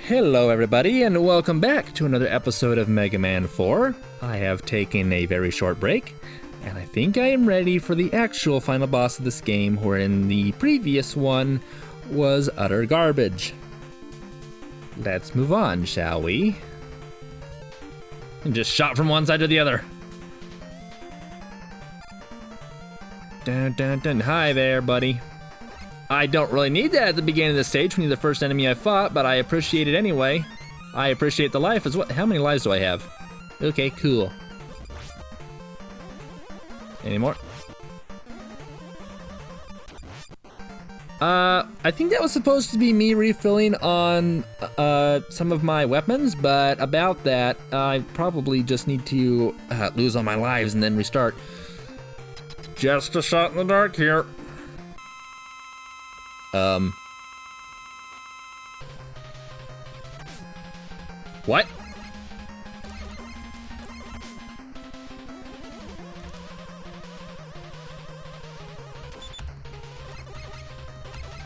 Hello everybody, and welcome back to another episode of Mega Man 4. I have taken a very short break, and I think I am ready for the actual final boss of this game, wherein the previous one was utter garbage. Let's move on, shall we? And just shot from one side to the other. Dun dun dun. Hi there, buddy. I don't really need that at the beginning of the stage when you're the first enemy I fought, but I appreciate it anyway. I appreciate the life as well. How many lives do I have? Okay, cool. Any more? I think that was supposed to be me refilling on some of my weapons, but about that, I probably just need to lose all my lives and then restart. Just a shot in the dark here. What?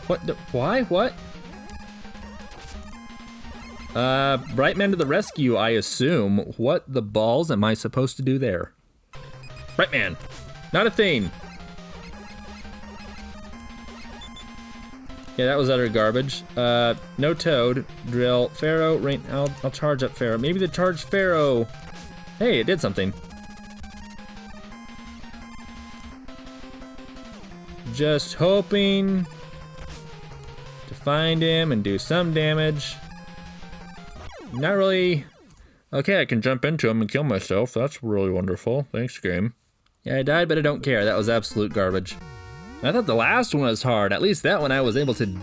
What the, why? What? Bright Man to the rescue, I assume. What the balls am I supposed to do there? Bright Man, not a thing. Yeah, that was utter garbage. No Toad, Drill, Pharaoh, Rain. I'll charge up Pharaoh. Maybe the charge Pharaoh. Hey, it did something. Just hoping to find him and do some damage. Not really. Okay, I can jump into him and kill myself. That's really wonderful. Thanks, game. Yeah, I died, but I don't care. That was absolute garbage. I thought the last one was hard. At least that one I was able to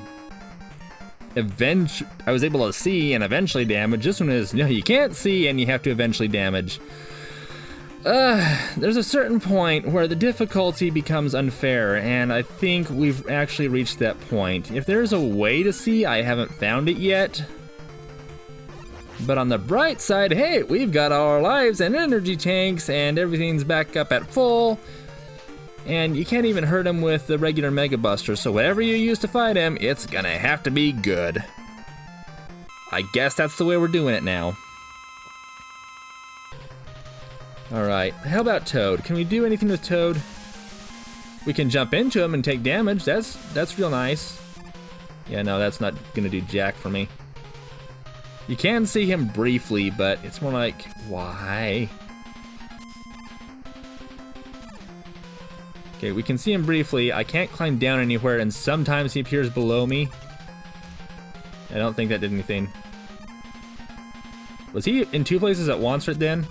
see and eventually damage. This one is, no, you can't see and you have to eventually damage. There's a certain point where the difficulty becomes unfair, and I think we've actually reached that point. If there's a way to see, I haven't found it yet. But on the bright side, hey, we've got all our lives and energy tanks and everything's back up at full. And you can't even hurt him with the regular Mega Buster, so whatever you use to fight him, it's gonna have to be good. I guess that's the way we're doing it now. Alright, how about Toad? Can we do anything with Toad? We can jump into him and take damage, that's real nice. Yeah, no, that's not gonna do jack for me. You can see him briefly, but it's more like, why? Okay, we can see him briefly. I can't climb down anywhere, and sometimes he appears below me. I don't think that did anything. Was he in two places at once right then?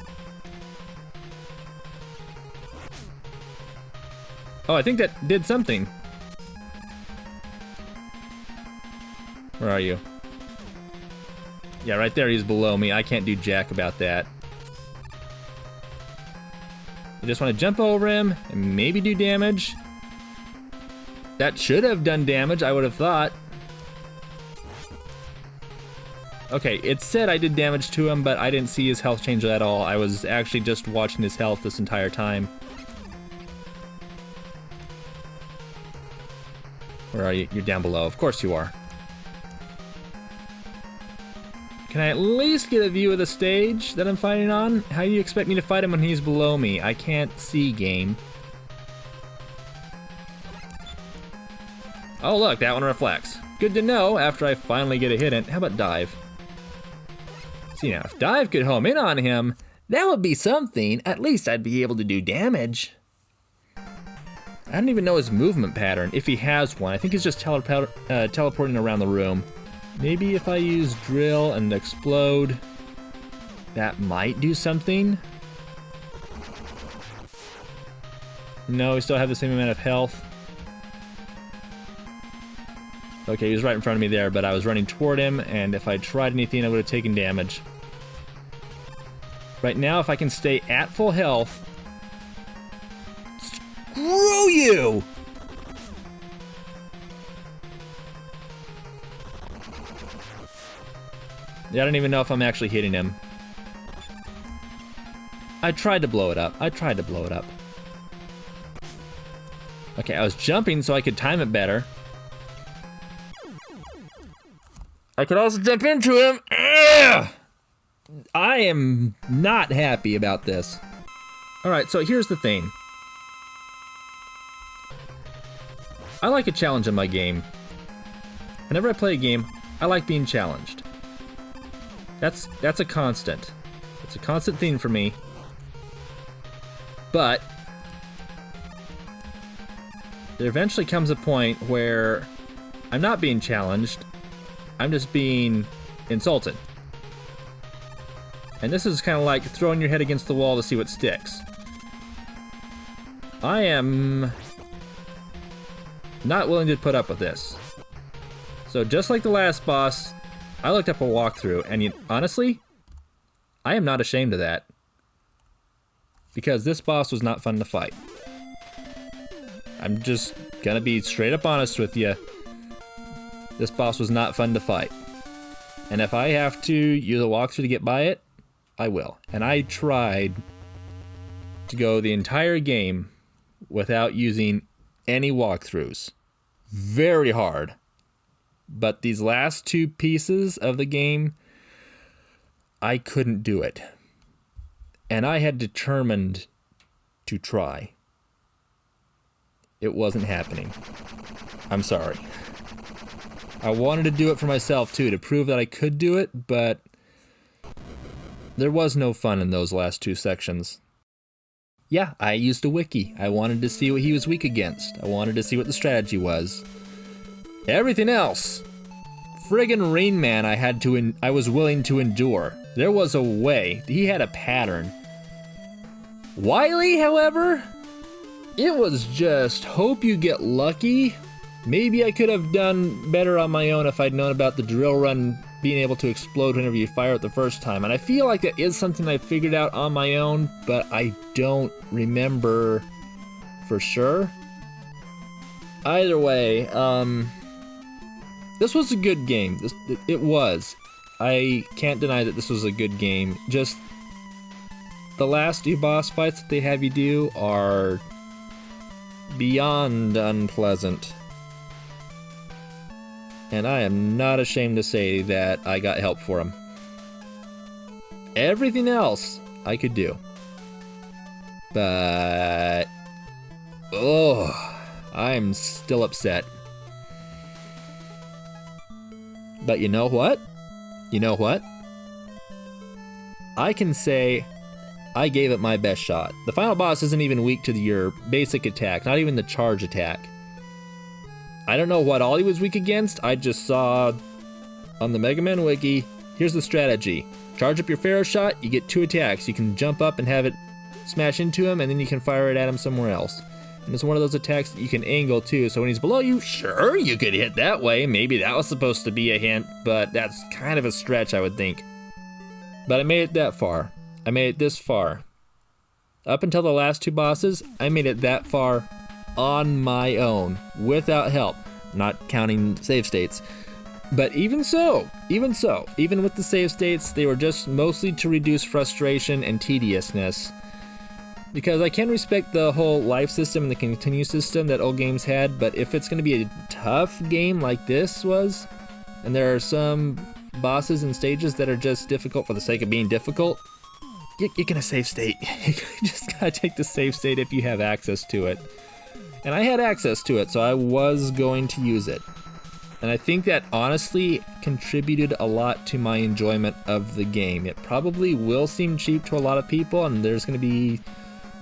Oh, I think that did something. Where are you? Yeah, right there, he's below me. I can't do jack about that. I just want to jump over him and maybe do damage. That should have done damage, I would have thought. Okay, it said I did damage to him, but I didn't see his health change at all. I was actually just watching his health this entire time. Where are you? You're down below. Of course you are. Can I at least get a view of the stage that I'm fighting on? How do you expect me to fight him when he's below me? I can't see, game. Oh look, that one reflects. Good to know after I finally get a hit in. How about dive? See now, if dive could home in on him, that would be something. At least I'd be able to do damage. I don't even know his movement pattern, if he has one. I think he's just teleporting around the room. Maybe if I use drill and explode, that might do something. No, we still have the same amount of health. Okay, he was right in front of me there, but I was running toward him, and if I tried anything, I would have taken damage. Right now, if I can stay at full health... Screw you! Yeah, I don't even know if I'm actually hitting him. I tried to blow it up. Okay, I was jumping so I could time it better. I could also jump into him. Ugh! I am not happy about this. Alright, so here's the thing. I like a challenge in my game. Whenever I play a game, I like being challenged. That's a constant. It's a constant theme for me. But there eventually comes a point where I'm not being challenged, I'm just being insulted. And this is kind of like throwing your head against the wall to see what sticks. I am not willing to put up with this. So just like the last boss, I looked up a walkthrough, and honestly, I am not ashamed of that. Because this boss was not fun to fight. I'm just gonna be straight up honest with you. This boss was not fun to fight. And if I have to use a walkthrough to get by it, I will. And I tried to go the entire game without using any walkthroughs. Very hard. But these last two pieces of the game, I couldn't do it. And I had determined to try. It wasn't happening. I'm sorry. I wanted to do it for myself too, to prove that I could do it, but there was no fun in those last two sections. Yeah, I used a wiki. I wanted to see what he was weak against. I wanted to see what the strategy was. Everything else, friggin' Rain Man, I was willing to endure. There was a way. He had a pattern. Wily, however, it was just hope you get lucky. Maybe I could have done better on my own if I'd known about the drill run being able to explode whenever you fire it the first time. And I feel like that is something I figured out on my own, but I don't remember for sure. Either way, this was a good game. It was. I can't deny that this was a good game. Just the last two boss fights that they have you do are beyond unpleasant. And I am not ashamed to say that I got help for them. Everything else I could do. But I'm still upset. But you know what? You know what? I can say I gave it my best shot. The final boss isn't even weak to your basic attack, not even the charge attack. I don't know what all he was weak against. I just saw on the Mega Man Wiki, here's the strategy. Charge up your PHARAOH shot, you get 2 attacks. You can jump up and have it smash into him, and then you can fire it at him somewhere else. And it's one of those attacks that you can angle too, so when he's below you, sure, you could hit that way. Maybe that was supposed to be a hint, but that's kind of a stretch, I would think. But I made it that far. I made it this far. Up until the last 2 bosses, I made it that far on my own, without help, not counting save states. But even with the save states, they were just mostly to reduce frustration and tediousness. Because I can respect the whole life system and the continue system that old games had, but if it's going to be a tough game like this was, and there are some bosses and stages that are just difficult for the sake of being difficult, you're going to save state. You just got to take the save state if you have access to it. And I had access to it, so I was going to use it. And I think that honestly contributed a lot to my enjoyment of the game. It probably will seem cheap to a lot of people, and there's going to be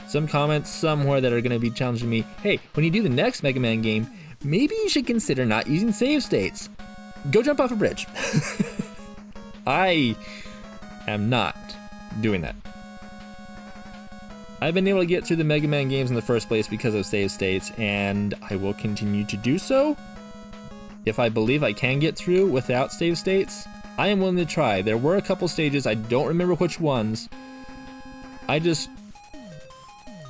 some comments somewhere that are going to be challenging me. Hey, when you do the next Mega Man game, maybe you should consider not using save states. Go jump off a bridge. I am not doing that. I've been able to get through the Mega Man games in the first place because of save states, and I will continue to do so. If I believe I can get through without save states, I am willing to try. There were a couple stages, I don't remember which ones. I just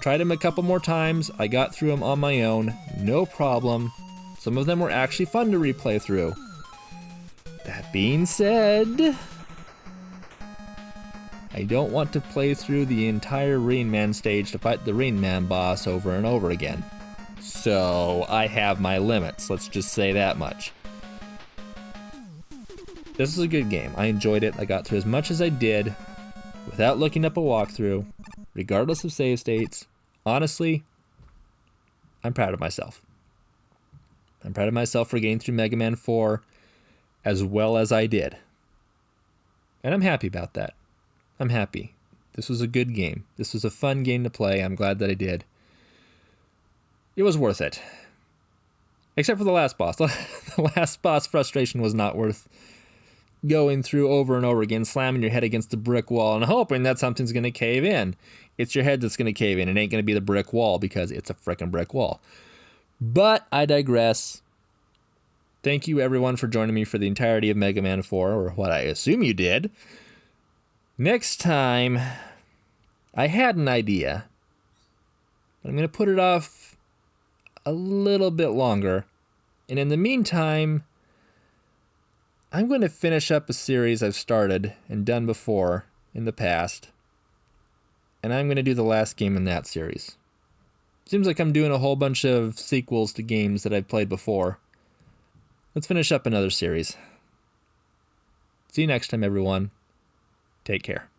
tried them a couple more times. I got through them on my own, no problem. Some of them were actually fun to replay through. That being said, I don't want to play through the entire Rain Man stage to fight the Rain Man boss over and over again. So I have my limits, let's just say that much. This is a good game. I enjoyed it. I got through as much as I did without looking up a walkthrough, regardless of save states. Honestly, I'm proud of myself. I'm proud of myself for getting through Mega Man 4 as well as I did. And I'm happy about that. I'm happy. This was a good game. This was a fun game to play. I'm glad that I did. It was worth it. Except for the last boss. The last boss frustration was not worth going through over and over again, slamming your head against the brick wall and hoping that something's going to cave in. It's your head that's going to cave in. It ain't going to be the brick wall because it's a frickin' brick wall. But I digress. Thank you everyone for joining me for the entirety of Mega Man 4, or what I assume you did. Next time, I had an idea, but I'm going to put it off a little bit longer. And in the meantime, I'm going to finish up a series I've started and done before in the past. And I'm going to do the last game in that series. Seems like I'm doing a whole bunch of sequels to games that I've played before. Let's finish up another series. See you next time, everyone. Take care.